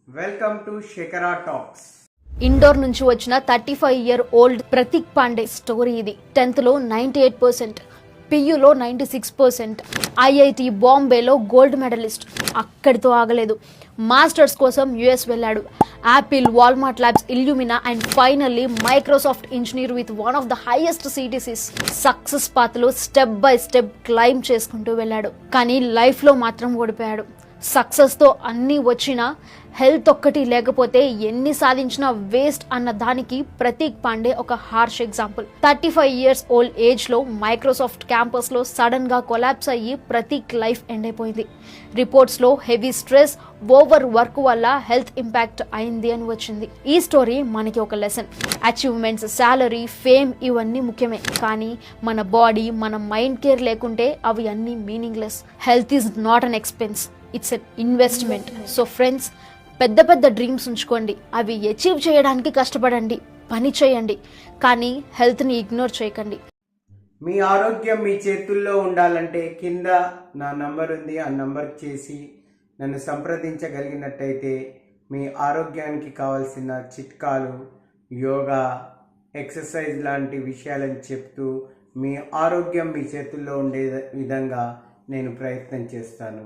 Welcome to Shekhara talks. Indore నుంచి వచ్చిన 35-year-old Prateek Pandey story ఇది. 10th లో 98%, పియులో 96%, ఐఐటి బాంబేలో గోల్డ్ మెడలిస్ట్. అక్కడితో ఆగలేదు, మాస్టర్స్ కోసం యుఎస్ వెళ్ళాడు. Apple, Walmart Labs, Illumina and finally Microsoft engineer with one of the highest CTCs. Success పాత్లో స్టెప్ బై స్టెప్ క్లైమ్ చేసుకుంటూ వెళ్ళాడు. కానీ లైఫ్లో మాత్రం ఓడిపోయాడు. సక్సెస్తో అన్నీ వచ్చినా హెల్త్ ఒక్కటి లేకపోతే ఎన్ని సాధించినా వేస్ట్ అన్న దానికి ప్రతీక్ పాండే ఒక హార్ష్ ఎగ్జాంపుల్. 35 years old ఏజ్లో మైక్రోసాఫ్ట్ క్యాంపస్లో సడన్గా కొలాప్స్ అయ్యి ప్రతీక్ లైఫ్ ఎండ్ అయిపోయింది. రిపోర్ట్స్లో హెవీ స్ట్రెస్, ఓవర్ వర్క్ వల్ల హెల్త్ ఇంపాక్ట్ అయింది అని వచ్చింది. ఈ స్టోరీ మనకి ఒక లెసన్. అచీవ్మెంట్స్, శాలరీ, ఫేమ్ ఇవన్నీ ముఖ్యమే, కానీ మన బాడీ, మన మైండ్ కేర్ లేకుంటే అవి అన్నీ meaningless. Health is not an expense, it's an investment. So friends, పెద్ద పెద్ద డ్రీమ్స్ ఉంచుకోండి, అవి అచీవ్ చేయడానికి కష్టపడండి, పని చేయండి, కానీ హెల్త్ని ఇగ్నోర్ చేయకండి. మీ ఆరోగ్యం మీ చేతుల్లో ఉండాలంటే కింద నా నంబర్ ఉంది, ఆ నంబర్ చేసి నన్ను సంప్రదించగలిగినట్టయితే మీ ఆరోగ్యానికి కావాల్సిన చిట్కాలు, యోగా, ఎక్సర్సైజ్ లాంటి విషయాలను చెప్తూ మీ ఆరోగ్యం మీ చేతుల్లో ఉండే విధంగా నేను ప్రయత్నం చేస్తాను.